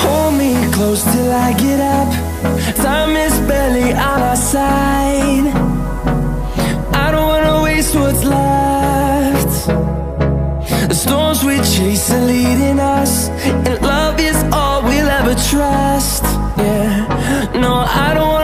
Hold me close till I get up. Time is barely on our side. I don't wanna waste what's left. The storms we chase are leading us, and love is all we'll ever trust. Yeah, no, I don't wanna